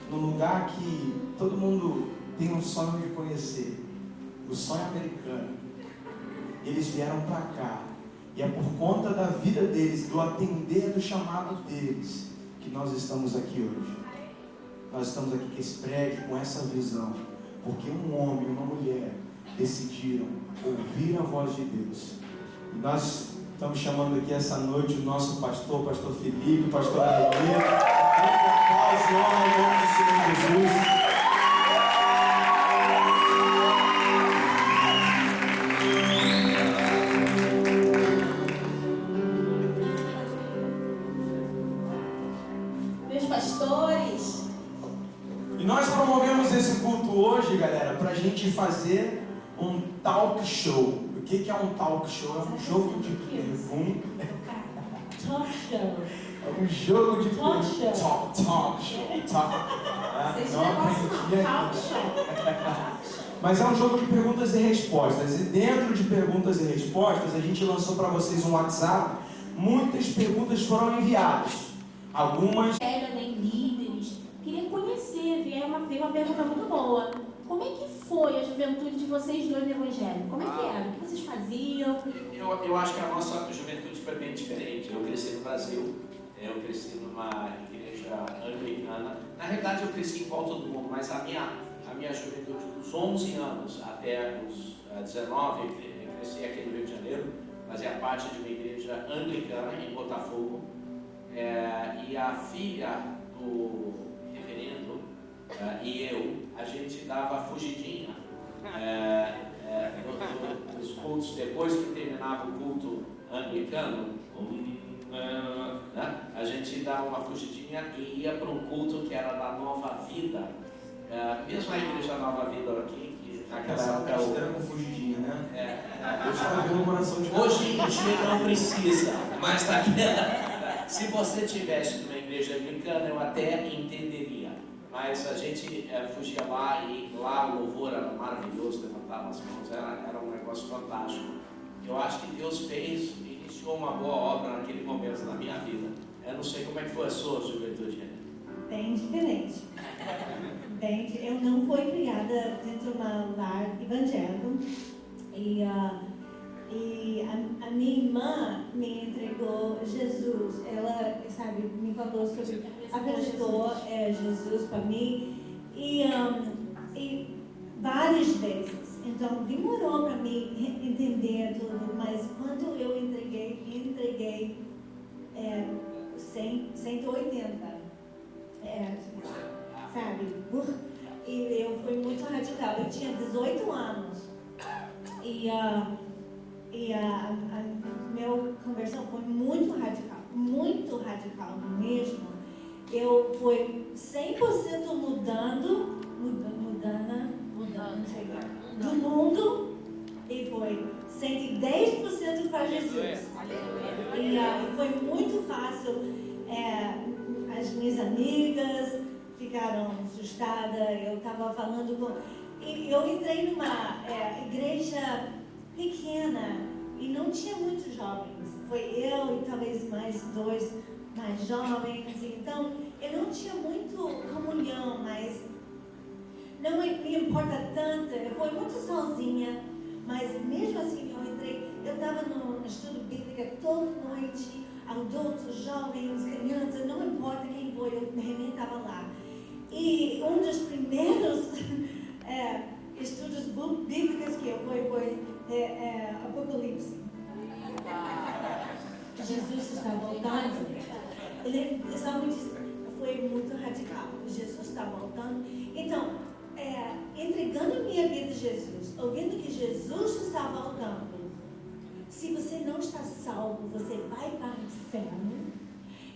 num lugar que todo mundo tem um sonho de conhecer, o sonho americano. Eles vieram para cá, e é por conta da vida deles, do atender do chamado deles, que nós estamos aqui hoje. Nós estamos aqui com esse prédio, com essa visão, porque um homem e uma mulher decidiram ouvir a voz de Deus. E nós estamos chamando aqui essa noite o nosso pastor, pastor Felipe, pastor Alegria. Um aplauso, honra ao nome do Senhor Jesus. Nós promovemos esse culto hoje, galera, para a gente fazer um talk show. O que é um talk show? É um jogo de perguntas. Talk show. É um jogo de perguntas. Talk show. Talk show. Mas é um jogo de perguntas e respostas. E dentro de perguntas e respostas, a gente lançou para vocês um WhatsApp. Muitas perguntas foram enviadas. Algumas... nem líderes. Queria conhecer, veio uma pergunta muito boa. Como é que foi a juventude de vocês dois no Evangelho? Como é que era? O que vocês faziam? Eu acho que a nossa juventude foi bem diferente. Eu cresci no Brasil, eu cresci numa igreja anglicana. Na realidade, eu cresci em volta do mundo, mas a minha juventude, dos 11 anos até os 19, eu cresci aqui no Rio de Janeiro, fazia parte de uma igreja anglicana em Botafogo. E a filha do reverendo e a gente dava fugidinha nos cultos. Depois que terminava o culto anglicano, a gente dava uma fugidinha e ia para um culto que era da Nova Vida, mesmo a igreja Nova Vida aqui, que naquela época era com fugidinha, né? Eu estava vendo o coração de hoje em dia não precisa, mas naquela... Se você tivesse numa igreja anglicana, eu até entenderia. Mas a gente fugia lá e lá o louvor era maravilhoso, levantava as mãos, era um negócio fantástico. Eu acho que Deus iniciou uma boa obra naquele momento na minha vida. Eu não sei como é que foi a sua juventude. Bem diferente. Eu não fui criada dentro de um lar evangélico. E a minha irmã me entregou Jesus. Ela, sabe, me falou sobre, apresentou Jesus para mim e várias vezes. Então demorou para mim entender tudo, mas quando eu entreguei 180, sabe? E eu fui muito radical. Eu tinha 18 anos e a minha conversão foi muito radical mesmo. Eu fui 100% mudando do mundo e foi 110% para Jesus. E foi muito fácil. As minhas amigas ficaram assustadas. Eu estava falando com... E eu entrei numa igreja pequena e não tinha muitos jovens. Foi eu e talvez mais dois mais jovens. Então eu não tinha muito comunhão, mas não me importa tanto. Eu fui muito sozinha, mas mesmo assim eu entrei. Eu estava no estudo bíblico toda noite, adultos, jovens, crianças, não importa quem foi, eu realmente estava lá. E um dos primeiros estudos bíblicos que eu fui foi Apocalipse. Jesus está voltando. Ele foi muito radical. Jesus está voltando. Então, entregando minha vida a Jesus, ouvindo que Jesus está voltando. Se você não está salvo, você vai para o inferno.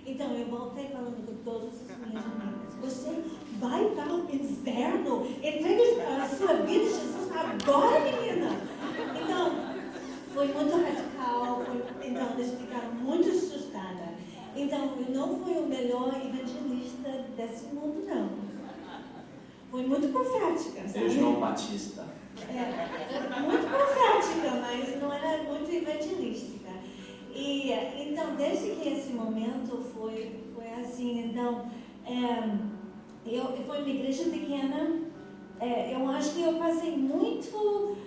Então eu voltei falando com todos os meus amigos. Você vai para o inferno? Entrega a sua vida a Jesus agora, menina. Então, foi muito radical. Então eles ficaram muito assustadas. Então eu não fui o melhor evangelista desse mundo, não. Foi muito profética, sabe? João Batista. Muito profética, mas não era muito evangelística. E então, desde que esse momento foi assim, então, Foi uma igreja pequena. Eu acho que eu passei muito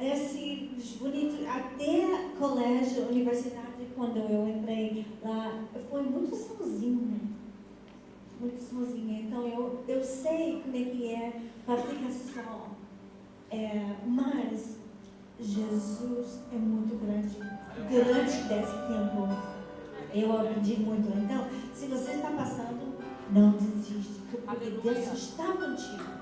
desse bonito, até colégio, universidade, quando eu entrei lá, foi muito sozinho, né? Muito sozinha. Então eu sei como é que é para ficar só. Mas Jesus é muito grande. Durante desse tempo, eu aprendi muito. Então, se você está passando, não desiste, porque Deus está contigo.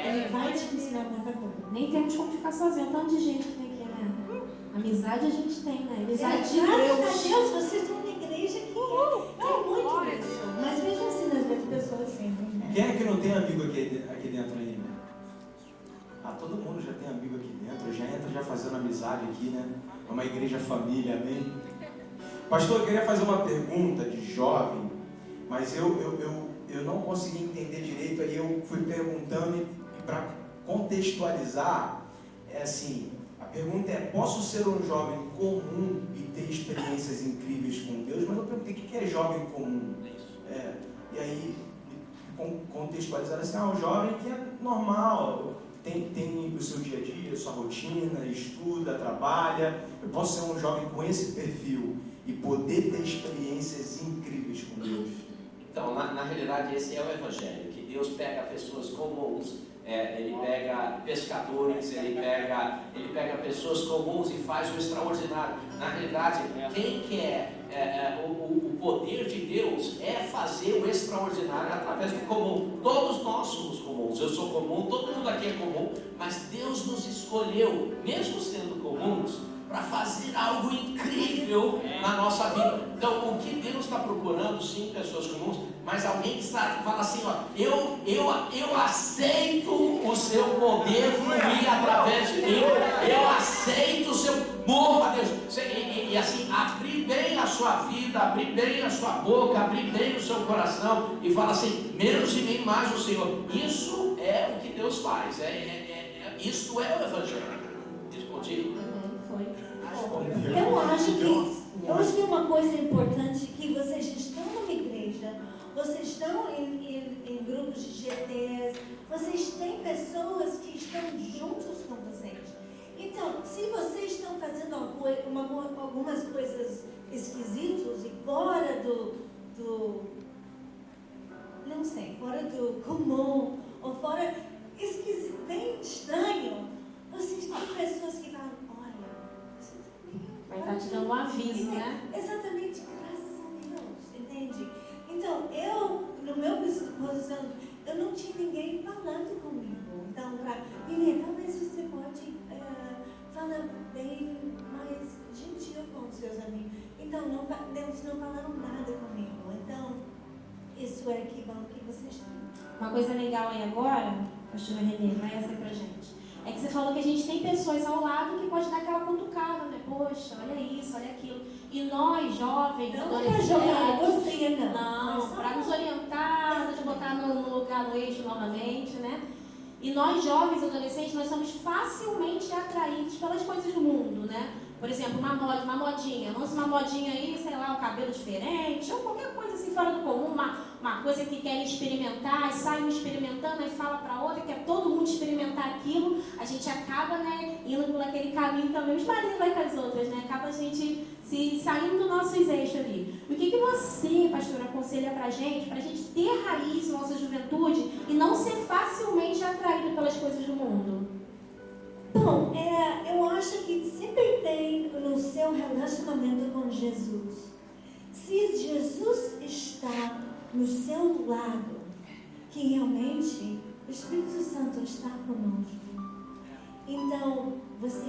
Ele vai te ensinar muita coisa. Nem temos como ficar sozinho, tanto de gente que tem aqui, né? Amizade a gente tem, né? Amizade de Graças a Deus. Deus, vocês estão numa igreja que é muito isso. Mas mesmo assim, nós vemos pessoas sempre, né? Quem é que não tem amigo aqui dentro ainda? Todo mundo já tem amigo aqui dentro, já entra já fazendo amizade aqui, né? É uma igreja família, amém? Pastor, eu queria fazer uma pergunta de jovem, mas eu não consegui entender direito, aí eu fui perguntando e para contextualizar, é assim, a pergunta é, posso ser um jovem comum e ter experiências incríveis com Deus? Mas eu perguntei, o que é jovem comum? E aí, contextualizar assim, um jovem que é normal, tem o seu dia a dia, sua rotina, estuda, trabalha. Eu posso ser um jovem com esse perfil e poder ter experiências incríveis com Deus. Então, na realidade, esse é o Evangelho, que Deus pega pessoas comuns, Ele pega pescadores, ele pega pessoas comuns e faz o extraordinário. Na realidade, quem quer o poder de Deus é fazer o extraordinário através do comum. Todos nós somos comuns, eu sou comum, todo mundo aqui é comum, mas Deus nos escolheu, mesmo sendo comuns, para fazer algo incrível na nossa vida. Então, o que Deus está procurando, sim, pessoas comuns, mas alguém que fala assim, ó, eu aceito o seu poder fluir através de mim, eu aceito o seu mova, Deus, e assim, abrir bem a sua vida, abrir bem a sua boca, abrir bem o seu coração, e fala assim, menos de mim, mais o Senhor. Isso é o que Deus faz, isso é o Evangelho. Respondi? Eu acho que uma coisa importante que vocês estão numa igreja, vocês estão em grupos de GTs, vocês têm pessoas que estão juntos com vocês. Então, se vocês estão fazendo algumas coisas esquisitas e fora não sei, fora do comum, ou fora esquisito, bem estranho, vocês têm pessoas que falam, vai estar te dando um aviso, né? Exatamente, graças a Deus, entende? Então, no meu posição, eu não tinha ninguém falando comigo. Então, Lilian, talvez você pode falar bem mais gentil com os seus amigos. Então, eles não falaram nada comigo. Então, isso é que bom que vocês têm. Uma coisa legal aí agora, pastora Renê, vai essa pra gente. É que você falou que a gente tem pessoas ao lado que pode dar aquela cutucada, né? Poxa, olha isso, olha aquilo. E nós, jovens, adolescentes, para nos orientar, nos botar no lugar, no eixo novamente, né? E nós, jovens, adolescentes, nós somos facilmente atraídos pelas coisas do mundo, né? Por exemplo, uma modinha. Lança uma modinha aí, sei lá, o cabelo diferente, ou qualquer coisa assim fora do comum, uma coisa que querem experimentar, e saem experimentando, e fala para outra, quer todo mundo experimentar aquilo, a gente acaba, né, indo por aquele caminho também, os maridos vai com as outras, né? Acaba a gente saindo dos nossos eixos ali. O que você, pastor, aconselha pra gente ter raiz na nossa juventude e não ser facilmente atraído pelas coisas do mundo? Bom, eu acho que sempre tem no seu relacionamento com Jesus. Se Jesus está no seu lado, que realmente o Espírito Santo está conosco, então você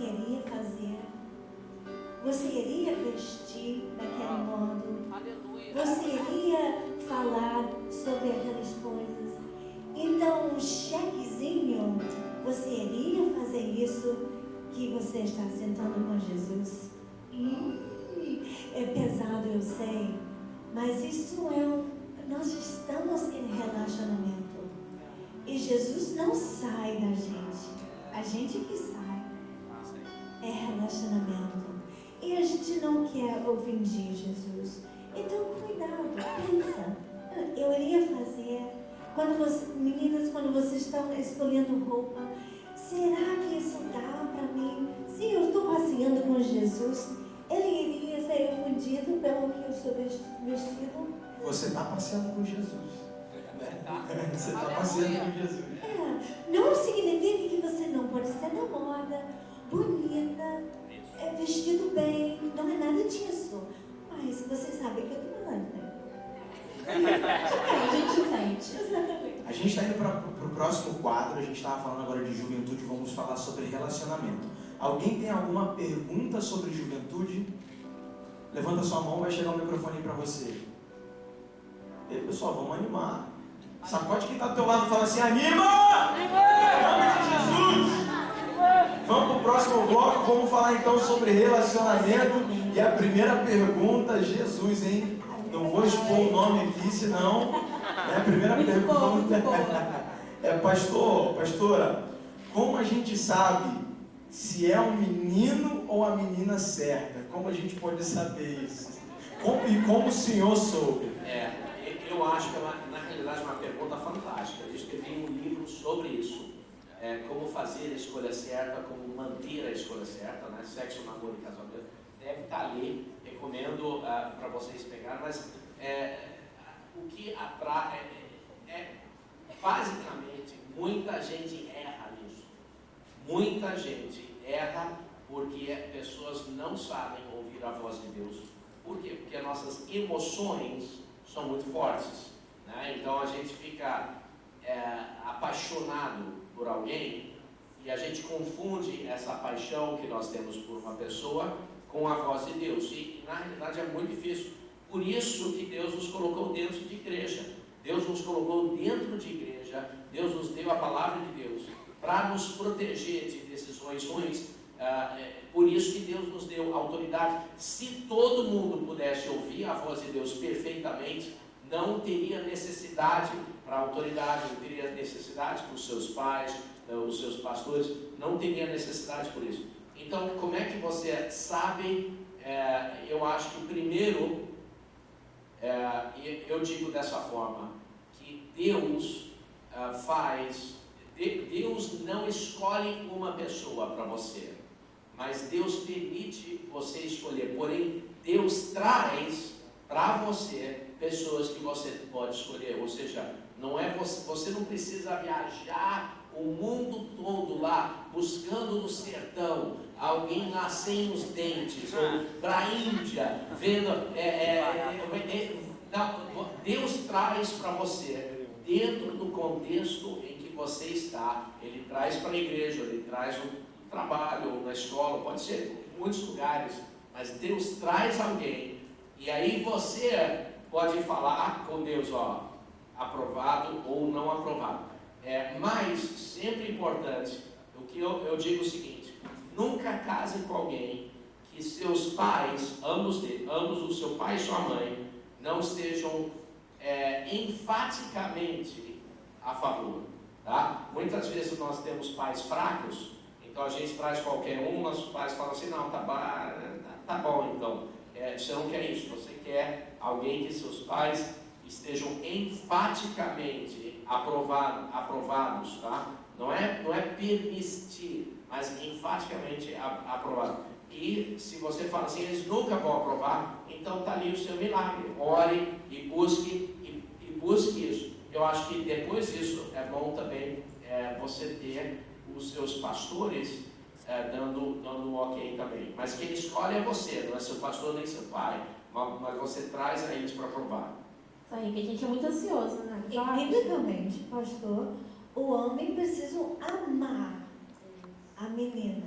iria vestir daquele modo, você iria falar sobre aquelas coisas. Então, um chequezinho, você iria fazer isso que você está sentando com Jesus? É pesado, eu sei, mas isso nós estamos em relacionamento. E Jesus não sai da gente, a gente que sai. É relacionamento. E a gente não quer ofender Jesus. Então, cuidado, pensa. Eu iria fazer Meninas, quando vocês estão escolhendo roupa, será que isso dá para mim? Se eu estou passeando com Jesus, ele iria ser ofendido pelo que eu estou vestido? Você está passeando com Jesus. Você está passeando com Jesus. Não significa que você não pode ser na moda, bonita, vestido bem, não é nada disso. Mas você sabe o que eu estou falando, né? A gente entende. Exatamente. A gente está indo para o próximo quadro. A gente estava falando agora de juventude. Vamos falar sobre relacionamento. Alguém tem alguma pergunta sobre juventude? Levanta sua mão, vai chegar o microfone para você. E aí, pessoal, vamos animar. Sacode quem está do teu lado e fala assim: anima! Em nome de Jesus! Vamos para o próximo bloco. Vamos falar então sobre relacionamento. E a primeira pergunta, Jesus, hein? Não vou expor o nome aqui, senão... A primeira pergunta é: pastora, como a gente sabe se é um menino ou a menina certa? Como a gente pode saber isso? Como o senhor soube? Eu acho que na realidade é uma pergunta fantástica. Eu escrevi um livro sobre isso. Como fazer a escolha certa, como manter a escolha certa, né? Sexo, namoro e casamento. Deve estar ali, recomendo para vocês pegarem, mas o que atrai basicamente, muita gente erra nisso. Muita gente erra porque pessoas não sabem ouvir a voz de Deus. Por quê? Porque nossas emoções são muito fortes, né? Então a gente fica apaixonado por alguém e a gente confunde essa paixão que nós temos por uma pessoa com a voz de Deus. E na realidade é muito difícil. Por isso que Deus nos colocou dentro de igreja. Deus nos colocou dentro de igreja. Deus nos deu a palavra de Deus para nos proteger de decisões ruins. Por isso que Deus nos deu autoridade. Se todo mundo pudesse ouvir a voz de Deus perfeitamente, não teria necessidade para a autoridade, não teria necessidade para os seus pais, os seus pastores, não teria necessidade por isso. Então, como é que você sabe? Eu acho que primeiro, eu digo dessa forma, que Deus Deus não escolhe uma pessoa para você, mas Deus permite você escolher. Porém, Deus traz para você pessoas que você pode escolher. Ou seja, não é você não precisa viajar o mundo todo lá, buscando no sertão, alguém lá sem os dentes, ou para a Índia, vendo... não, Deus traz para você, dentro do contexto em que você está. Ele traz para a igreja, ele traz no trabalho, ou na escola, pode ser em muitos lugares, mas Deus traz alguém, e aí você pode falar com Deus, aprovado ou não aprovado. Mas, sempre importante, o que eu digo é o seguinte: nunca case com alguém que seus pais, ambos o seu pai e sua mãe, não estejam enfaticamente a favor. Tá? Muitas vezes nós temos pais fracos, então a gente traz qualquer um, nossos pais falam assim: não, tá bom, então. Você não quer isso, você quer alguém que seus pais estejam enfaticamente aprovados, tá? Não é permitir, mas enfaticamente aprovado. E se você fala assim, eles nunca vão aprovar, então está ali o seu milagre. Ore e busque isso. Eu acho que depois disso é bom também você ter os seus pastores dando um ok também. Mas quem escolhe é você, não é seu pastor nem seu pai. Mas você traz a eles para provar. Isso aí, que a gente é muito ansioso, né? E biblicamente, pastor, o homem precisa amar a menina.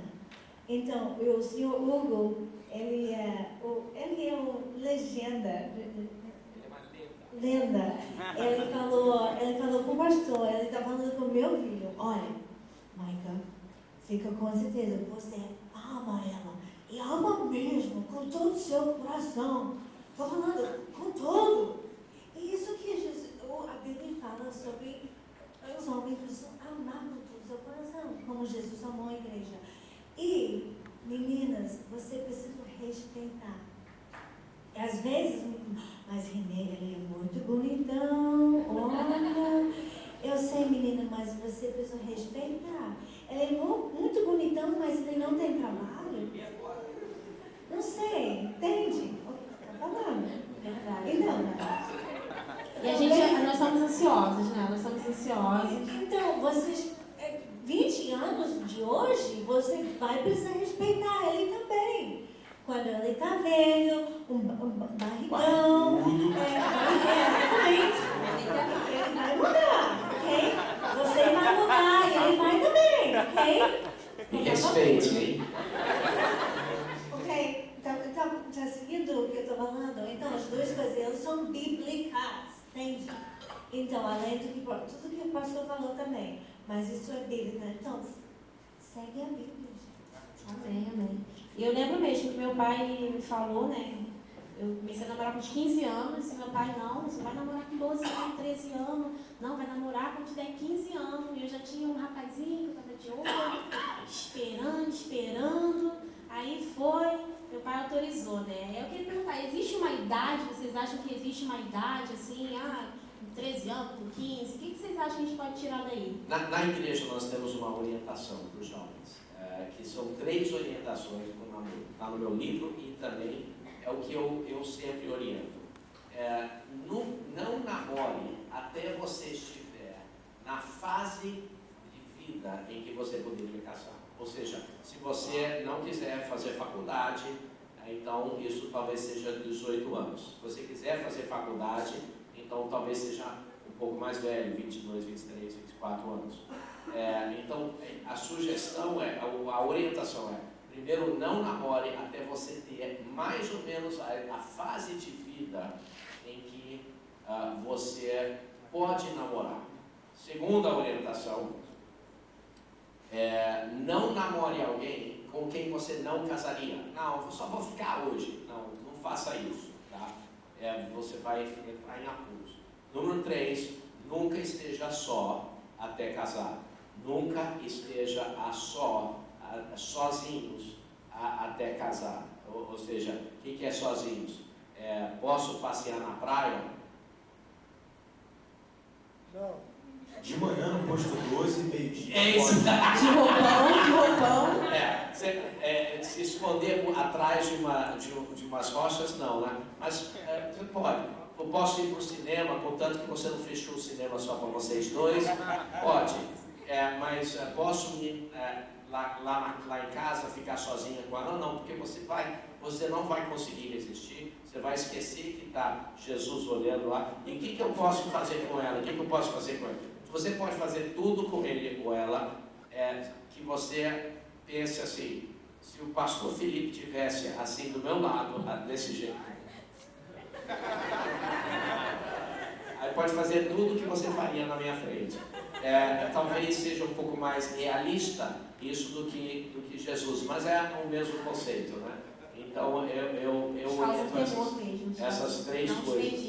Então, o senhor Hugo, ele é uma legenda. Lenda. Ele falou com o pastor, ele está falando com o meu filho: olha, Maica, fica com certeza, você ama ela, e ama mesmo, com todo o seu coração. Estou falando com todo. E isso que a Bíblia fala sobre os homens precisam amar com todo o seu coração, como Jesus amou a igreja. E, meninas, você precisa respeitar. Às vezes, mas Renê, ele é muito bonitão, olha, mas você precisa respeitar. Ele é muito bonitão, mas ele não tem trabalho. Não sei, entende? Tá falando? Verdade. Então, E a gente, nós somos ansiosos, né? Nós somos ansiosos. então, vocês, 20 anos de hoje, você vai precisar respeitar ele também. Quando ele tá velho, um barrigão, exatamente. Ele vai mudar, ok? Você vai mudar e ele vai também, ok? Me respeite, hein? Ok, tá seguindo o que eu estou falando? Então, as duas coisas, elas são bíblicas, entende? Então, além do que, tudo que o pastor falou também, mas isso é bíblico, então, segue a Bíblia, gente. Amém, amém. E eu lembro mesmo que meu pai me falou, né? Eu comecei a namorar com uns 15 anos, e meu pai, não, você vai namorar com 12 anos, 13 anos, não, vai namorar quando tiver 15 anos. E eu já tinha um rapazinho, tava de olho, esperando. Aí foi, meu pai autorizou, né? Eu queria perguntar, existe uma idade, vocês acham que existe uma idade, assim, com 13 anos, com 15? O que vocês acham que a gente pode tirar daí? Na igreja nós temos uma orientação para os jovens, que são 3 orientações, está no meu livro e também é o que eu sempre oriento. Não namore até você estiver na fase de vida em que você poderia casar. Ou seja, se você não quiser fazer faculdade, então isso talvez seja 18 anos. Se você quiser fazer faculdade, então talvez seja um pouco mais velho, 22, 23, 24 anos. Então, a sugestão a orientação primeiro, não namore até você ter mais ou menos a fase de vida em que você pode namorar. Segunda orientação, não namore alguém com quem você não casaria. Não, eu só vou ficar hoje. Não faça isso, tá? Você vai entrar em apuros. Número 3, nunca esteja só até casar. Nunca esteja sozinhos até casar. Ou seja, o que é sozinhos? Posso passear na praia? Não. De manhã no posto 12, meio-dia. É isso. De roupão. Se esconder atrás de umas rochas, não, né? Mas você pode. Eu posso ir para o cinema, contanto que você não fechou o cinema só para vocês dois? Pode. Mas posso ir lá em casa, ficar sozinha com ela? Não, porque você não vai conseguir resistir, você vai esquecer que está Jesus olhando lá. E o que eu posso fazer com ela? O que eu posso fazer com ela? Você pode fazer tudo com ele ou ela, que você pense assim, se o pastor Felipe tivesse assim do meu lado, desse jeito. Aí pode fazer tudo que você faria na minha frente. Talvez seja um pouco mais realista isso do que Jesus, mas é o mesmo conceito, né? Então eu oriento essas 3 coisas.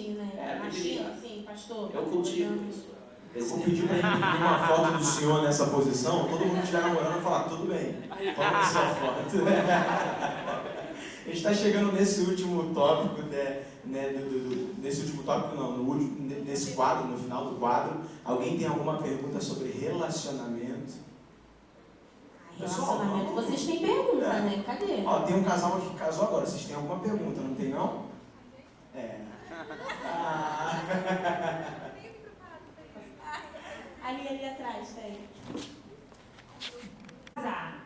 Sim, pastor. Eu cultivo isso. Eu vou pedir para imprimir uma foto do senhor nessa posição, todo mundo que estiver namorando vai falar, tudo bem, toma sua foto. A gente está chegando nesse último tópico, nesse último tópico não, nesse quadro, no final do quadro. Alguém tem alguma pergunta sobre relacionamento? Relacionamento, vocês têm pergunta, né? Cadê? Ó, tem um casal aqui que casou agora, vocês têm alguma pergunta, não tem não? Ali atrás, tem. Casar.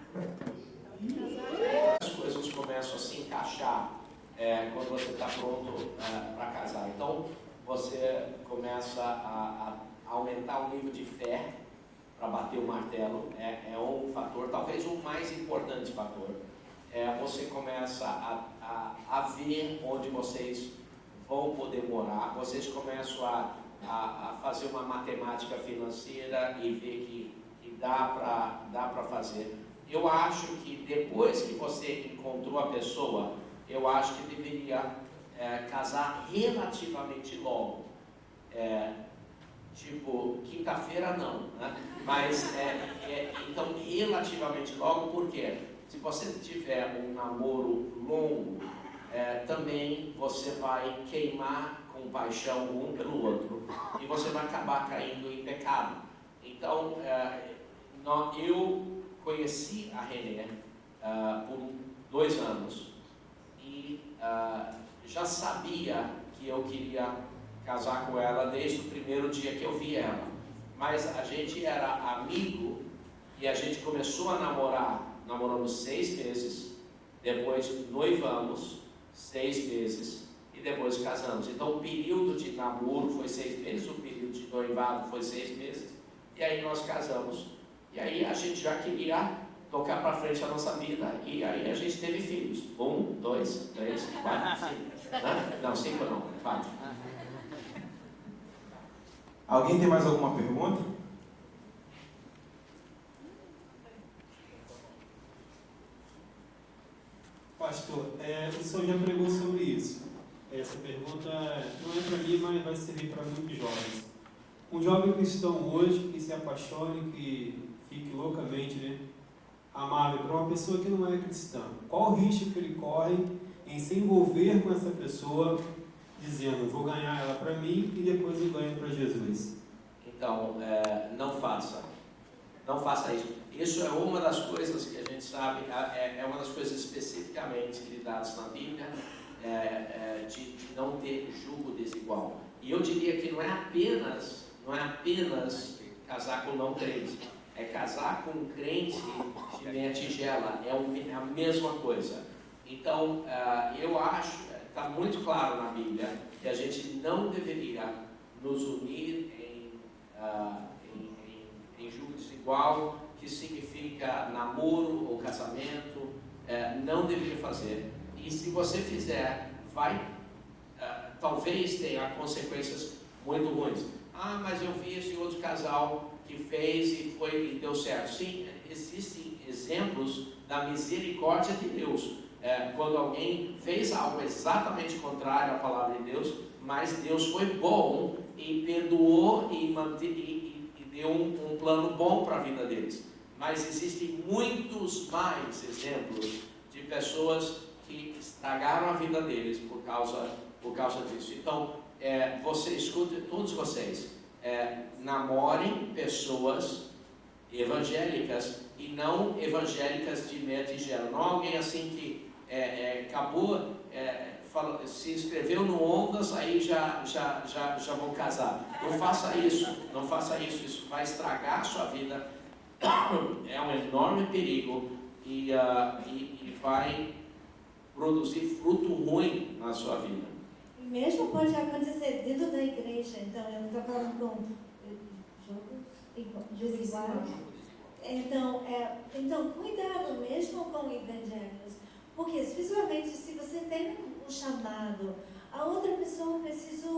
As coisas começam a se encaixar quando você está pronto para casar. Então, você começa a aumentar o nível de fé para bater o martelo. É um fator, talvez o mais importante fator. Você começa a ver onde vocês vão poder morar. Vocês começam a fazer uma matemática financeira e ver que dá para fazer. Eu acho que depois que você encontrou a pessoa, eu acho que deveria casar relativamente logo. Tipo, quinta-feira não, né? Mas, então, relativamente logo, porque se você tiver um namoro longo, também você vai queimar com paixão um pelo outro e você vai acabar caindo em pecado. Então, eu conheci a Renê por 2 anos e já sabia que eu queria casar com ela desde o primeiro dia que eu vi ela. Mas a gente era amigo e a gente começou a namorar. Namoramos 6 meses, depois noivamos 6 meses e depois casamos. Então o período de namoro foi 6 meses, o período de noivado foi 6 meses e aí nós casamos. E aí a gente já queria tocar para frente a nossa vida e aí a gente teve filhos. 1, 2, 3, 4, 5. Não, 5 não, 4. Alguém tem mais alguma pergunta? Pastor, o senhor já pregou sobre isso. Essa pergunta não é para mim, mas vai servir para muitos jovens. Um jovem cristão hoje que se apaixone, que fique loucamente, né, amável para uma pessoa que não é cristã. Qual o risco que ele corre em se envolver com essa pessoa, dizendo, vou ganhar ela para mim e depois eu ganho para Jesus? Então, não faça isso. Isso é uma das coisas que a gente sabe, é uma das coisas especificamente lidadas na Bíblia, de não ter jugo desigual. E eu diria que não é apenas casar com não crente, é casar com um crente de meia tigela, é a mesma coisa. Então, eu acho, está muito claro na Bíblia, que a gente não deveria nos unir em jugo desigual, que significa namoro ou casamento, não deveria fazer. E se você fizer, talvez tenha consequências muito ruins. Mas eu vi esse outro casal que fez e deu certo. Sim, existem exemplos da misericórdia de Deus. Quando alguém fez algo exatamente contrário à palavra de Deus, mas Deus foi bom e perdoou e deu um plano bom para a vida deles. Mas existem muitos mais exemplos de pessoas que estragaram a vida deles por causa disso. Então, escute, todos vocês, namorem pessoas evangélicas e não evangélicas de meia tigela. Não alguém assim que acabou, se inscreveu no Ondas, aí já vão casar. Não faça isso, isso vai estragar a sua vida, é um enorme perigo e vai produzir fruto ruim na sua vida. E mesmo pode acontecer dentro da igreja, então eu não estou falando com jogos desiguais. Então, cuidado mesmo com evangélicos, porque especialmente se você tem um chamado, a outra pessoa precisa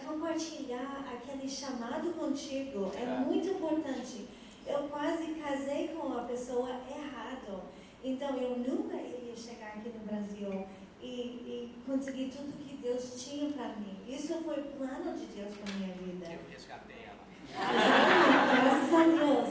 compartilhar aquele chamado contigo, é muito importante. Eu quase casei com a pessoa errada, então eu nunca iria chegar aqui no Brasil e conseguir tudo que Deus tinha para mim. Isso foi o plano de Deus para minha vida. Eu resgatei ela. Graças a Deus.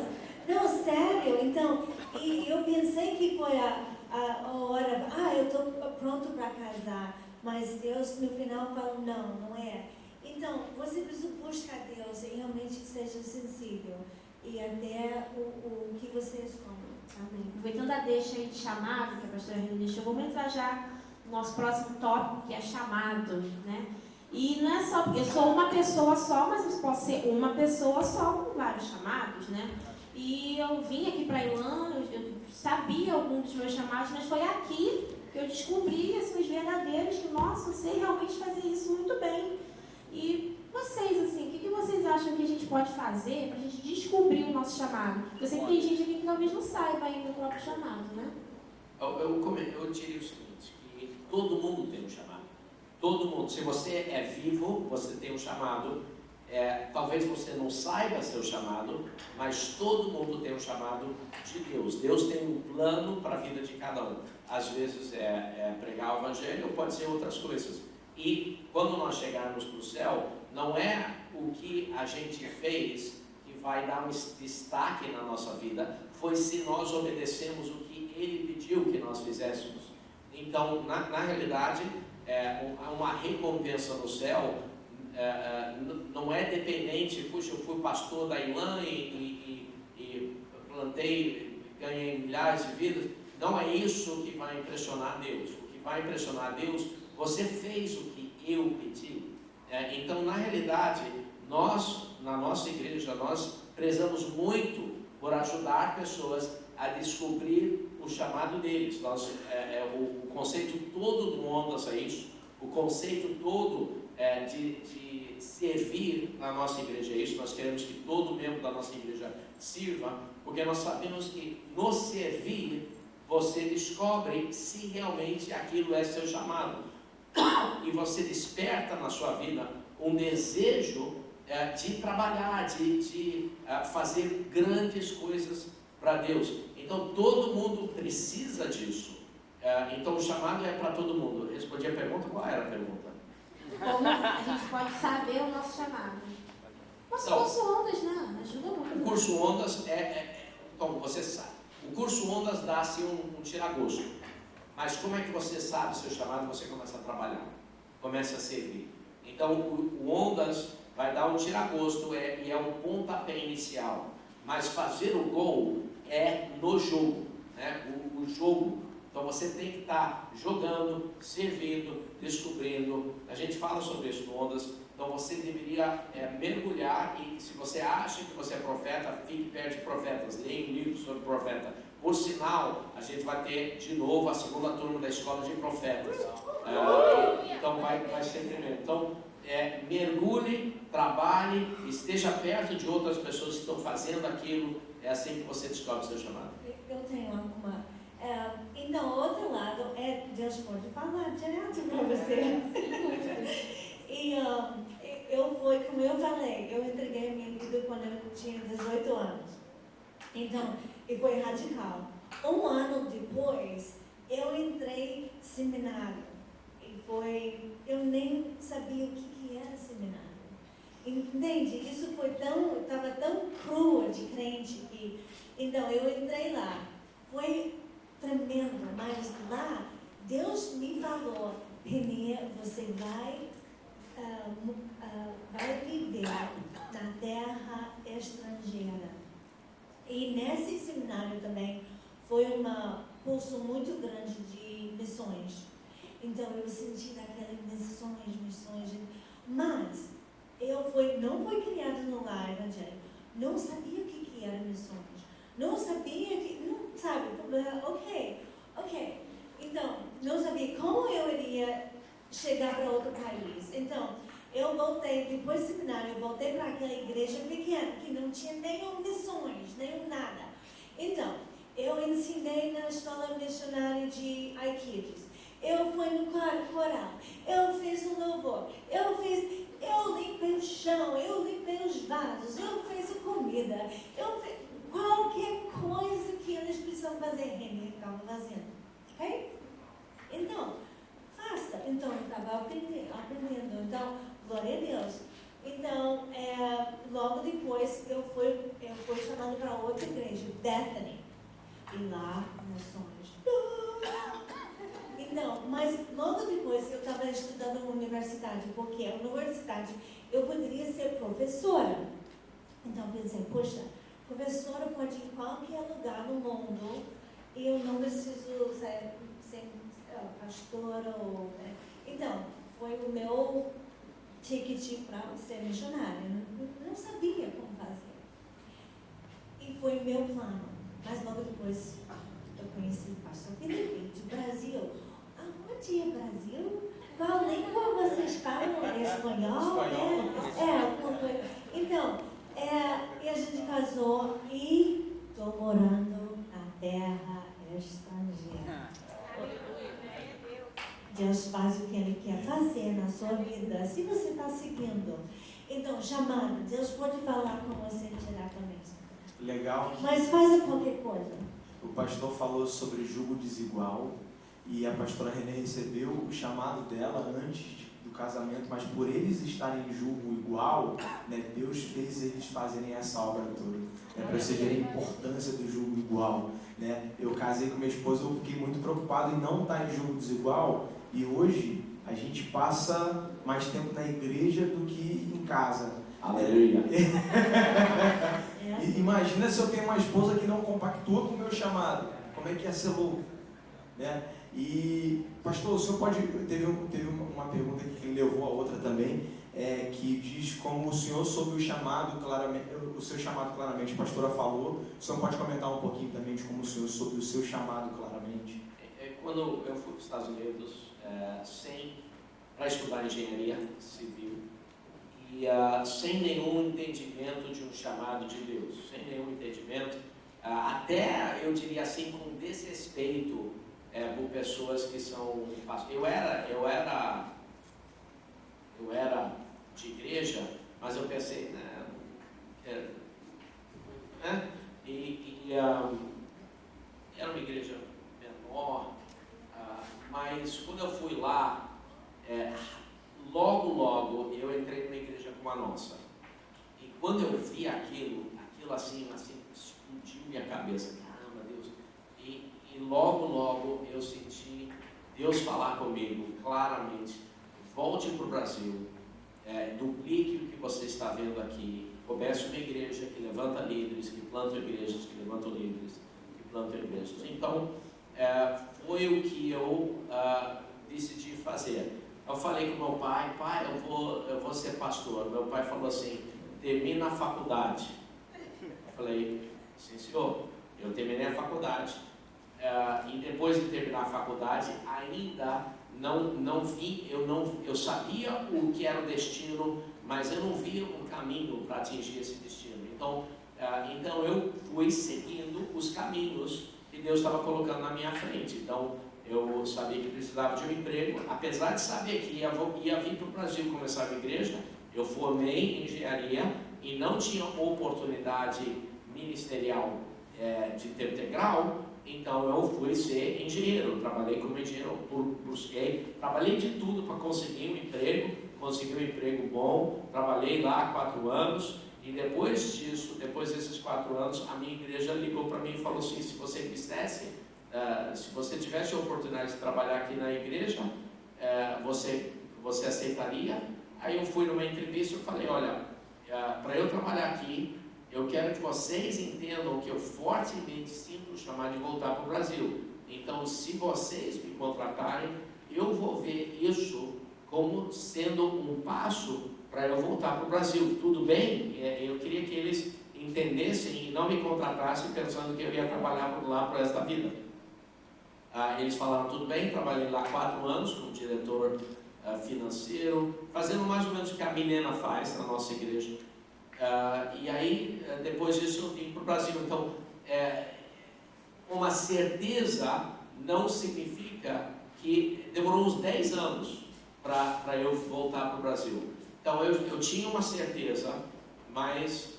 Não, sério. Então, e eu pensei que foi a hora, eu estou pronto para casar, mas Deus no final falou, não é. Então, você precisa buscar Deus e realmente seja sensível e até o que você escolhe. Amém. Aproveitando a deixa aí de chamado, que a pastora Renê deixou, vamos entrar já no nosso próximo tópico, que é chamado, né? E não é só, eu sou uma pessoa só, mas eu posso ser uma pessoa só com vários chamados, né? E eu vim aqui para Ilã, eu sabia alguns dos meus chamados, mas foi aqui que eu descobri os verdadeiros, que, nossa, eu sei realmente fazer isso muito bem. E vocês, assim, o que vocês acham que a gente pode fazer para a gente descobrir o nosso chamado? Porque eu sei que tem gente aqui que talvez não saiba ainda o próprio chamado, né? Eu diria o seguinte, que todo mundo tem um chamado. Todo mundo. Se você é vivo, você tem um chamado. Talvez você não saiba seu chamado, mas todo mundo tem um chamado de Deus. Deus tem um plano para a vida de cada um. Às vezes é pregar o evangelho, ou pode ser outras coisas. E quando nós chegarmos no céu, não é o que a gente fez que vai dar um destaque na nossa vida, foi se nós obedecemos o que Ele pediu que nós fizéssemos. Então, na realidade, uma recompensa no céu não é dependente, puxa, eu fui pastor da Ilã e plantei, ganhei milhares de vidas. Não é isso que vai impressionar Deus. O que vai impressionar Deus, você fez o que eu pedi. Então, na realidade, nós, na nossa igreja, nós prezamos muito por ajudar pessoas a descobrir o chamado deles. O conceito todo do Ondas é isso. O conceito todo de servir na nossa igreja é isso. Nós queremos que todo membro da nossa igreja sirva, porque nós sabemos que no servir você descobre se realmente aquilo é seu chamado. E você desperta na sua vida um desejo de trabalhar, de fazer grandes coisas para Deus. Então todo mundo precisa disso. Então o chamado é para todo mundo. Eu respondi a pergunta. Qual era a pergunta? Como a gente pode saber o nosso chamado? Nosso curso Ondas, né? Ajuda muito. O curso Ondas como você sabe, o curso Ondas dá-se um tiragosto. Mas como é que você sabe o seu chamado? Você começa a trabalhar, começa a servir. Então o Ondas vai dar um tiragosto e é um pontapé inicial. Mas fazer o gol é no jogo, né? O jogo. Então você tem que estar jogando, servindo, descobrindo. A gente fala sobre isso no Ondas. Então você deveria mergulhar, e se você acha que você é profeta, fique perto de profetas, leia um livro sobre profeta. Por sinal, a gente vai ter de novo a segunda turma da escola de profetas. Então vai ser tremendo. Então mergulhe, trabalhe, esteja perto de outras pessoas que estão fazendo aquilo. É assim que você descobre o seu chamado. Eu tenho alguma. Então, o outro lado Deus pode falar direto para você. E como eu falei, eu entreguei a minha vida quando eu tinha 18 anos. Então, e foi radical. Um ano depois, eu entrei no seminário. Eu nem sabia o que era seminário. Entende? Isso estava tão crua de crente que... Então, eu entrei lá. Foi tremendo, mas lá, Deus me falou, Renê, você vai viver na terra estrangeira. E nesse seminário também foi um curso muito grande de missões. Então eu senti daquelas missões. Mas não fui criada no lar evangélico. Não sabia o que era missões. Não sabia ok. Então, não sabia como eu iria chegar para outro país. Então, eu voltei, depois do seminário, eu voltei para aquela igreja pequena, que não tinha nenhum missões, nenhum nada. Então, eu ensinei na escola missionária de iKids. Eu fui no coral, eu fiz o louvor, eu limpei o chão, eu limpei os vasos, eu fiz a comida, eu fiz qualquer coisa que eles precisam fazer, Renê estava fazendo, ok? Então, faça. Então, eu estava aprendendo. Então, glória a Deus. Então, logo depois, eu fui chamada para outra igreja, Bethany. E lá, missões. Então, mas logo depois, eu estava estudando na universidade, porque a universidade, eu poderia ser professora. Então, pensei, poxa, professora pode ir em qualquer lugar no mundo e eu não preciso ser pastora. Então, foi o meu ticket para ser missionária. Não sabia como fazer. E foi o meu plano. Mas logo depois, eu conheci o pastor Felipe, do Brasil. Aonde é Brasil? Qual língua vocês falam? Espanhol? Então, e a gente casou e estou morando na terra estrangeira. Deus faz o que Ele quer fazer na sua vida, se você está seguindo. Então, chamado, Deus pode falar com você diretamente. Legal. Mas faz qualquer coisa. O pastor falou sobre jugo desigual e a pastora Renê recebeu o chamado dela antes do casamento, mas por eles estarem em jugo igual, né, Deus fez eles fazerem essa obra toda, né, para você ver a importância do jugo igual. Né? Eu casei com minha esposa, eu fiquei muito preocupado em não estar em jugo desigual, e hoje a gente passa mais tempo na igreja do que em casa. Aleluia. Imagina se eu tenho uma esposa que não compactua com o meu chamado. Como é que ia ser louco? Né? E, pastor, o senhor pode... Teve uma pergunta aqui que levou a outra também, que diz como o senhor soube o chamado claramente, o seu chamado claramente. A pastora falou. O senhor pode comentar um pouquinho também de como o senhor soube o seu chamado claramente? Quando eu fui para os Estados Unidos, para estudar engenharia civil, e sem nenhum entendimento de um chamado de Deus, sem nenhum entendimento, até eu diria assim, com desrespeito por pessoas que são pastores. Eu era de igreja, mas eu pensei, era uma igreja menor, mas quando eu fui lá, logo eu entrei numa igreja como a nossa. E quando eu vi aquilo assim explodiu minha cabeça. Caramba, Deus. E logo eu senti Deus falar comigo claramente: volte para o Brasil, duplique o que você está vendo aqui, comece uma igreja que levanta líderes, que planta igrejas, que levantam líderes, que plantam igrejas. Então, foi o que eu decidi fazer. Eu falei com meu pai: pai, eu vou ser pastor. Meu pai falou assim: termina a faculdade. Eu falei: sim, senhor. Eu terminei a faculdade. E depois de terminar a faculdade, ainda não vi, eu sabia o que era o destino, mas eu não via um caminho para atingir esse destino. Então eu fui seguindo os caminhos que Deus estava colocando na minha frente. Então, eu sabia que precisava de um emprego, apesar de saber que ia vir para o Brasil começar a igreja. Eu formei em engenharia e não tinha oportunidade ministerial de tempo integral, então eu fui ser engenheiro. Trabalhei como engenheiro, busquei, trabalhei de tudo para conseguir um emprego, consegui um emprego bom, trabalhei lá 4 anos, e depois desses 4 anos, a minha igreja ligou para mim e falou assim: se você quisesse, se você tivesse a oportunidade de trabalhar aqui na igreja, você aceitaria? Aí eu fui numa entrevista e falei: olha, para eu trabalhar aqui, eu quero que vocês entendam que eu fortemente sinto o chamado de voltar para o Brasil. Então, se vocês me contratarem, eu vou ver isso como sendo um passo para eu voltar para o Brasil. Tudo bem? Eu queria que eles entendessem e não me contratassem pensando que eu ia trabalhar lá para esta vida. Eles falaram: tudo bem. Trabalhei lá 4 anos como diretor financeiro, fazendo mais ou menos o que a Milena faz na nossa igreja. E aí, depois disso, eu vim para o Brasil. Então, uma certeza não significa que demorou uns 10 anos para eu voltar para o Brasil. Então, eu tinha uma certeza, mas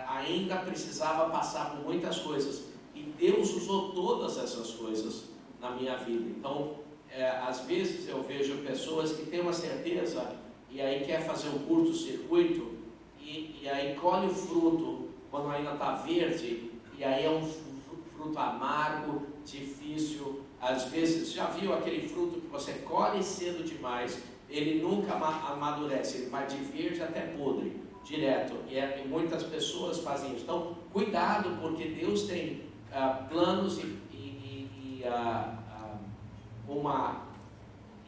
ainda precisava passar por muitas coisas. E Deus usou todas essas coisas na minha vida. Então, às vezes eu vejo pessoas que têm uma certeza e aí quer fazer um curto-circuito e aí colhe o fruto quando ainda está verde, e aí é um fruto amargo, difícil. Às vezes, já viu aquele fruto que você colhe cedo demais, ele nunca amadurece, ele vai de verde até podre, direto. E muitas pessoas fazem isso. Então, cuidado, porque Deus tem planos e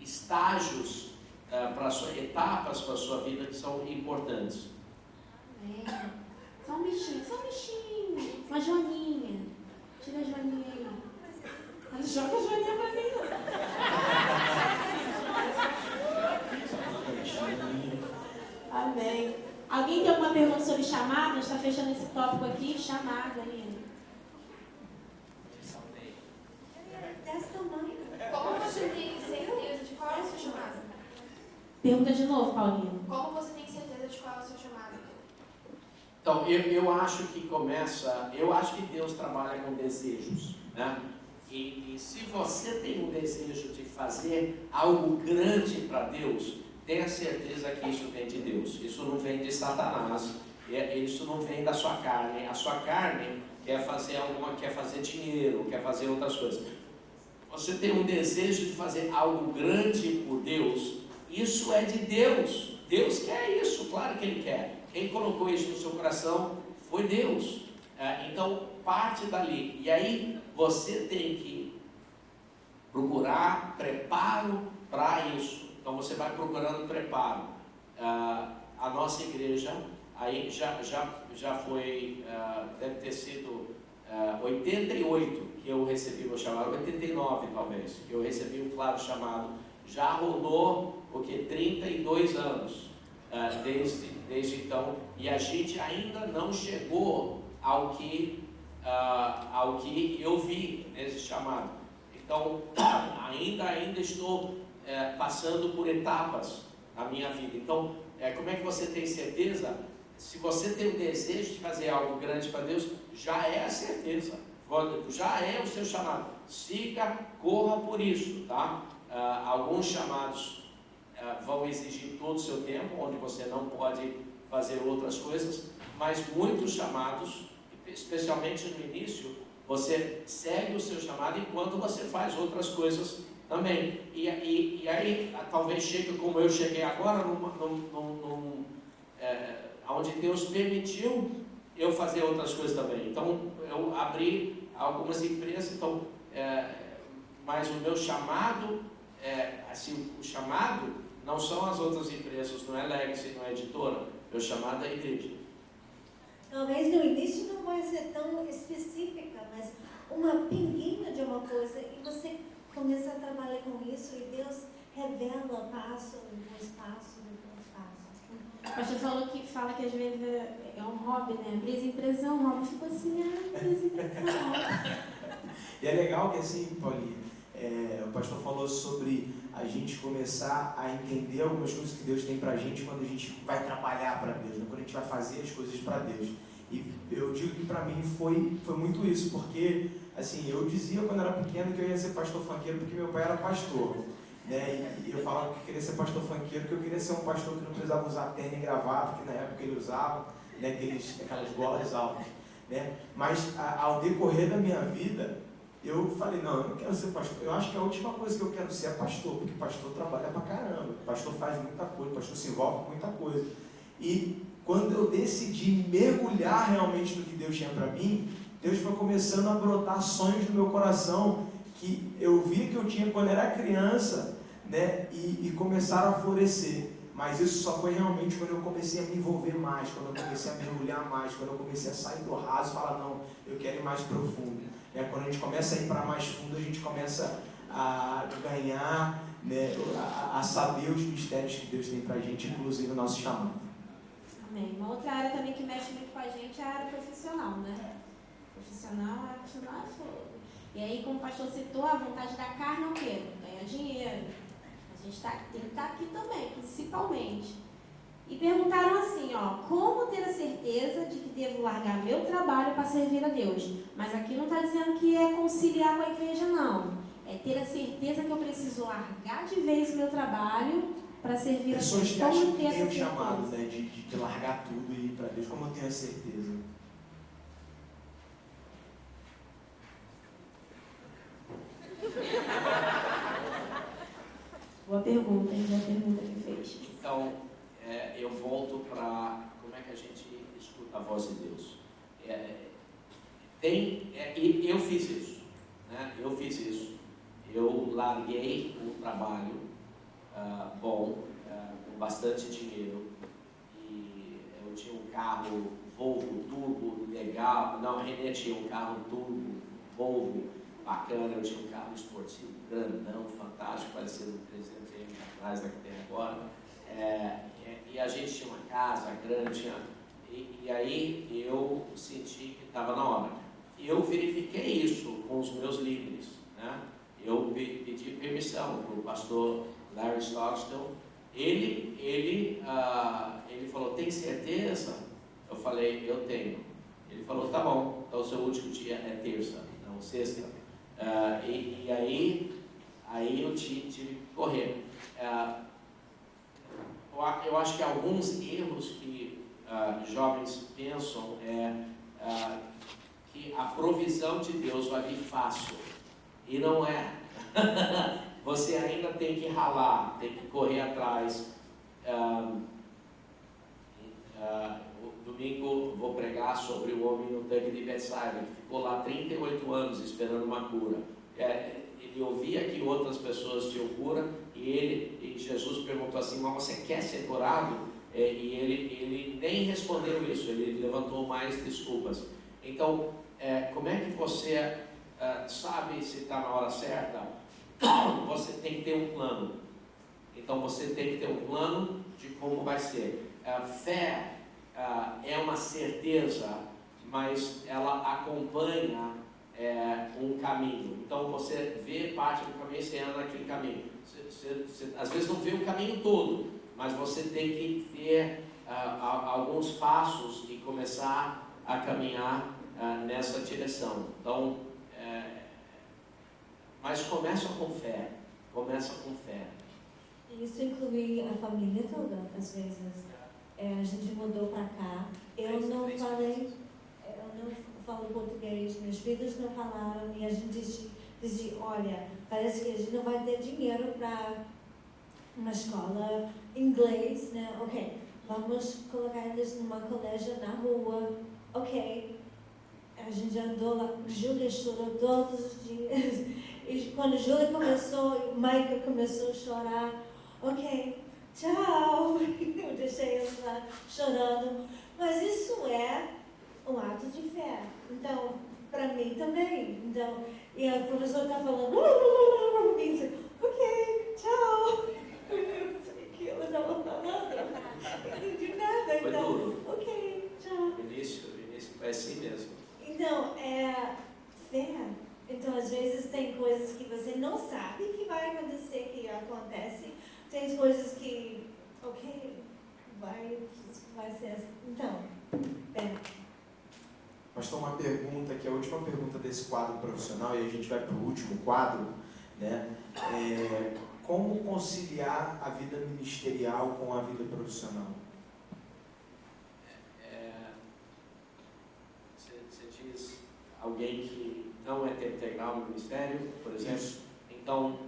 estágios, etapas para a sua vida que são importantes. Só um bichinho, uma joaninha. Tira a joaninha aí. Não joga a joaninha pra mim, não. Amém. Alguém tem alguma pergunta sobre chamado? A gente está fechando esse tópico aqui. Chamado, Aline. Desse tamanho. Como você tem certeza de qual é o seu chamado? Pergunta de novo, Paulinho. Como você tem certeza de qual é o seu chamado? Então, eu acho que Deus trabalha com desejos, né? E se você tem um desejo de fazer algo grande para Deus, tenha certeza que isso vem de Deus. Isso não vem de Satanás, isso não vem da sua carne. A sua carne quer fazer dinheiro, quer fazer outras coisas. você tem um desejo de fazer algo grande por Deus, isso é de Deus. Deus quer isso, claro que Ele quer. Quem colocou isso no seu coração foi Deus. Então, parte dali. E aí, você tem que procurar preparo para isso. Então, você vai procurando preparo. A nossa igreja, aí já foi, deve ter sido 88 que eu recebi o chamado, 89 talvez, que eu recebi o claro chamado. Já rolou, 32 anos desde então, e a gente ainda não chegou ao que eu vi nesse chamado. Então, ainda estou passando por etapas na minha vida. Então, como é que você tem certeza? Se você tem o desejo de fazer algo grande para Deus, já é a certeza, já é o seu chamado. Siga, corra por isso, tá? Alguns chamados vão exigir todo o seu tempo, onde você não pode fazer outras coisas, mas muitos chamados, especialmente no início, você segue o seu chamado enquanto você faz outras coisas também. E aí, talvez chegue como eu cheguei agora, onde Deus permitiu eu fazer outras coisas também. Então, eu abri algumas empresas, mas o meu chamado, o chamado não são as outras empresas, não é Legacy, não é editora, meu chamado é a igreja. Talvez no início não vai ser tão específica, mas uma pinguinha de uma coisa, e você começa a trabalhar com isso, e Deus revela passo depois passo depois passo. O pastor fala que às vezes é um hobby, né? Abrir empresa é um hobby. Ficou assim, abrir empresa é um hobby. E é legal que assim, Paulinho, o pastor falou sobre a gente começar a entender algumas coisas que Deus tem pra gente quando a gente vai trabalhar para Deus, né? Quando a gente vai fazer as coisas para Deus. E eu digo que para mim foi muito isso, porque assim, eu dizia quando era pequeno que eu ia ser pastor funkeiro porque meu pai era pastor, né? E eu falava que queria ser pastor funkeiro porque eu queria ser um pastor que não precisava usar terno e gravata, que na época ele usava, né? Aquelas golas altas, né? Mas ao decorrer da minha vida, eu falei, não, eu não quero ser pastor. Eu acho que a última coisa que eu quero ser é pastor, porque pastor trabalha pra caramba, pastor faz muita coisa, pastor se envolve com muita coisa. E quando eu decidi mergulhar realmente no que Deus tinha para mim, Deus foi começando a brotar sonhos no meu coração que eu via que eu tinha quando era criança, né? E começaram a florescer. Mas isso só foi realmente quando eu comecei a me envolver mais, quando eu comecei a mergulhar mais, quando eu comecei a sair do raso e falar, não, eu quero ir mais profundo. Quando a gente começa a ir para mais fundo, a gente começa a ganhar, né, a saber os mistérios que Deus tem para a gente, inclusive o nosso chamado. Amém. Uma outra área também que mexe muito com a gente é a área profissional, né? Profissional é fogo. E aí, como o pastor citou, a vontade da carne é o quê? Ganhar dinheiro. A gente tem que estar aqui também, principalmente. E perguntaram assim, como ter a certeza de que devo largar meu trabalho para servir a Deus? Mas aqui não está dizendo que é conciliar com a igreja, não. É ter a certeza que eu preciso largar de vez meu trabalho para servir a Deus. Pessoas que acham que tem um chamado, né, de largar tudo e ir para Deus, como eu tenho a certeza? Boa pergunta, hein? Boa pergunta que fez. Então, eu volto para como é que a gente escuta a voz de Deus. Eu fiz isso, né? Eu larguei um trabalho bom, com bastante dinheiro, e eu tinha um carro Volvo Turbo legal. Não, a Renê tinha um carro Turbo Volvo bacana, eu tinha um carro esportivo grandão, fantástico, parecendo 300 anos atrás da que tem agora. E a gente tinha uma casa grande, e aí eu senti que estava na hora. Eu verifiquei isso com os meus líderes, né? Eu pedi permissão para o pastor Larry Stockstill. Ele falou, tem certeza? Eu falei, eu tenho. Ele falou, tá bom, então o seu último dia é terça, não sexta. E aí eu tive que correr. Eu acho que alguns erros que jovens pensam que a provisão de Deus vai vir fácil. E não é. Você ainda tem que ralar, tem que correr atrás. Domingo vou pregar sobre o homem no tanque de Betsaida, que ficou lá 38 anos esperando uma cura. Ele ouvia que outras pessoas tinham cura e Jesus perguntou assim: mas você quer ser curado? E ele nem respondeu isso, ele levantou mais desculpas. Então, como é que você sabe se está na hora certa? Você tem que ter um plano. Então você tem que ter um plano de como vai ser. Fé é uma certeza, mas ela acompanha um caminho. Então você vê parte do caminho e você anda naquele caminho. Você às vezes não vê o caminho todo, mas você tem que ter alguns passos e começar a caminhar nessa direção. Então, mas começa com fé. Começa com fé. Isso inclui a família toda, às vezes. A gente mudou para cá. Eu não falo português, meus filhos não falaram, e a gente dizia, olha, parece que a gente não vai ter dinheiro para uma escola inglês, né? Ok, vamos colocar eles numa colégio na rua, ok. A gente andou lá, Júlia chorou todos os dias, e quando Júlia começou, Michael começou a chorar, ok, tchau, eu deixei eles lá chorando, mas isso é um ato de fé. Então, para mim também. Então, e a professora está falando, e disse, ok, tchau. Eu não sei o que ela estava falando, não entendi nada. Foi Então, duro. ok, tchau. O início foi assim mesmo. Então, é fé. Então, às vezes tem coisas que você não sabe que vai acontecer, que acontece. Tem coisas que, ok, vai ser assim. Então, Pastor, uma pergunta, que é a última pergunta desse quadro profissional, e a gente vai para o último quadro, né? Como conciliar a vida ministerial com a vida profissional? Você diz alguém que não é tempo integral no ministério, por exemplo? Isso. Então,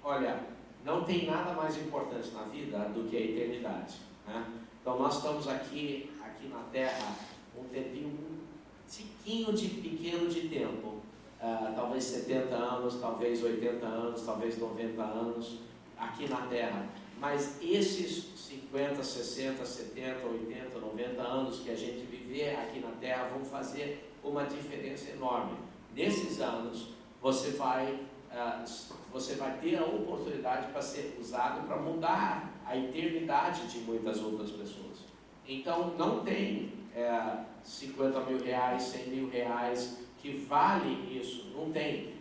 olha, não tem nada mais importante na vida do que a eternidade, né? Então, nós estamos aqui na Terra um tempinho, um tiquinho pequeno de tempo, talvez 70 anos, talvez 80 anos, talvez 90 anos aqui na Terra, mas esses 50, 60, 70, 80, 90 anos que a gente viver aqui na Terra vão fazer uma diferença enorme. Nesses anos você vai ter a oportunidade para ser usado para mudar a eternidade de muitas outras pessoas. Então não tem 50 mil reais, 100 mil reais que vale isso, não tem.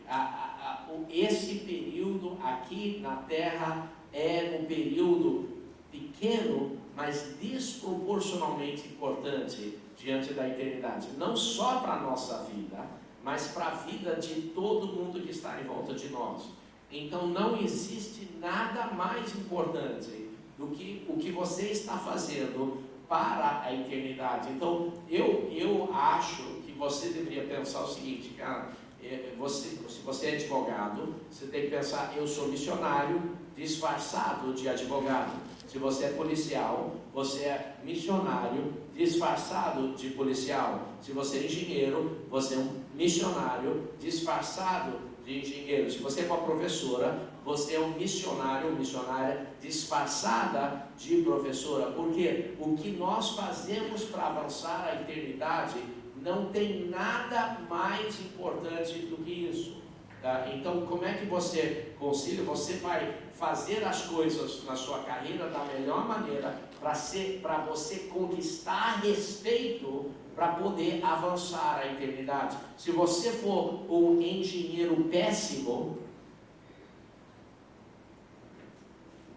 Esse período aqui na Terra é um período pequeno, mas desproporcionalmente importante diante da eternidade, não só para a nossa vida, mas para a vida de todo mundo que está em volta de nós. Então não existe nada mais importante do que o que você está fazendo para a eternidade. Então eu acho que você deveria pensar o seguinte, cara, se você é advogado, você tem que pensar, eu sou missionário disfarçado de advogado. Se você é policial, você é missionário disfarçado de policial. Se você é engenheiro, você é um missionário disfarçado de engenheiro. Se você é uma professora, você é um missionário ou missionária disfarçada de professora. Porque o que nós fazemos para avançar a eternidade não tem nada mais importante do que isso. Tá? Então, como é que você concilia? Você vai fazer as coisas na sua carreira da melhor maneira para você conquistar respeito para poder avançar a eternidade. Se você for um engenheiro péssimo,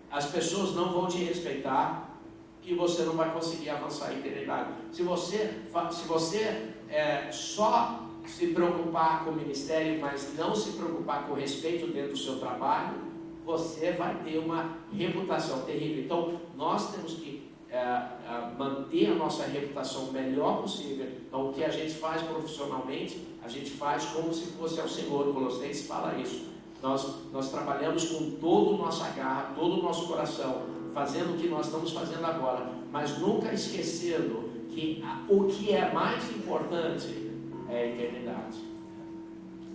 as pessoas não vão te respeitar e você não vai conseguir avançar a eternidade. Se você só se preocupar com o ministério, mas não se preocupar com o respeito dentro do seu trabalho, você vai ter uma reputação terrível. Então, nós temos que manter a nossa reputação o melhor possível. Então, o que a gente faz profissionalmente, a gente faz como se fosse ao Senhor. Colossenses fala isso. Nós trabalhamos com toda a nossa garra, todo o nosso coração, fazendo o que nós estamos fazendo agora, mas nunca esquecendo que o que é mais importante é a eternidade.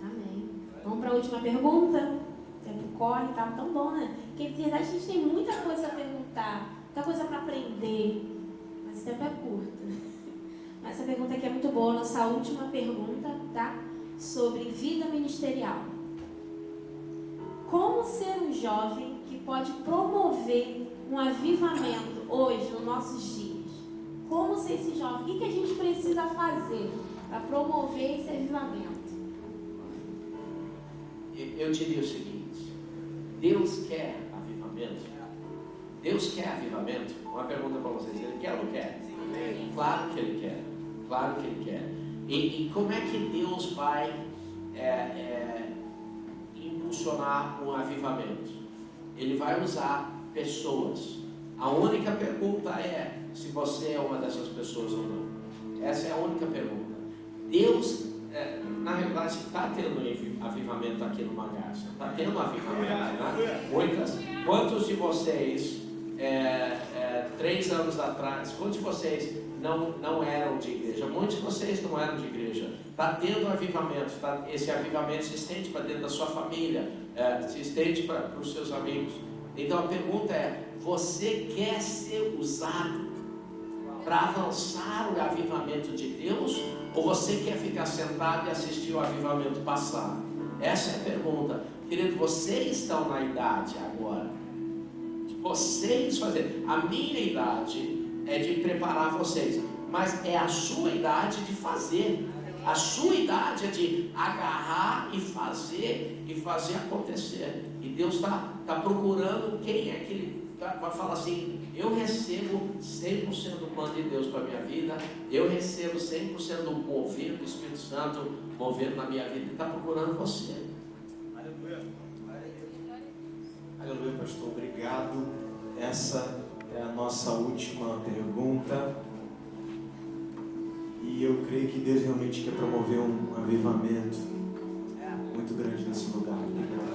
Amém. Vamos para a última pergunta? O tempo corre, tá tão bom, né? Porque na verdade a gente tem muita coisa a perguntar, muita coisa para aprender, mas o tempo é curto. Mas essa pergunta aqui é muito boa, nossa última pergunta, tá? Sobre vida ministerial. Como ser um jovem que pode promover um avivamento hoje, nos nossos dias? Como ser esse jovem? O que a gente precisa fazer para promover esse avivamento? Eu diria o seguinte: Deus quer avivamento? Deus quer avivamento? Uma pergunta para vocês: Ele quer ou não quer? Claro que Ele quer. Claro que Ele quer. E como é que Deus vai impulsionar um avivamento? Ele vai usar pessoas. A única pergunta é se você é uma dessas pessoas ou não. Essa é a única pergunta. Deus, na realidade, está tendo avivamento aqui no Magacha. Está tendo avivamento, né? Quantos de vocês, 3 anos atrás, quantos de vocês não eram de igreja? Muitos de vocês não eram de igreja. Está tendo avivamento. Esse avivamento se estende para dentro da sua família, se estende para os seus amigos. Então a pergunta é: você quer ser usado para avançar o avivamento de Deus? Ou você quer ficar sentado e assistir o avivamento passar? Essa é a pergunta. Querido, vocês estão na idade agora de vocês fazerem. A minha idade é de preparar vocês, mas é a sua idade de fazer. A sua idade é de agarrar e fazer acontecer. E Deus está procurando quem é que Ele vai falar assim: eu recebo 100% do plano de Deus para a minha vida, eu recebo 100% do mover do Espírito Santo movendo na minha vida. Ele está procurando você. Aleluia. Aleluia, pastor. Obrigado. Essa é a nossa última pergunta. E eu creio que Deus realmente quer promover um avivamento muito grande nesse lugar. Obrigado.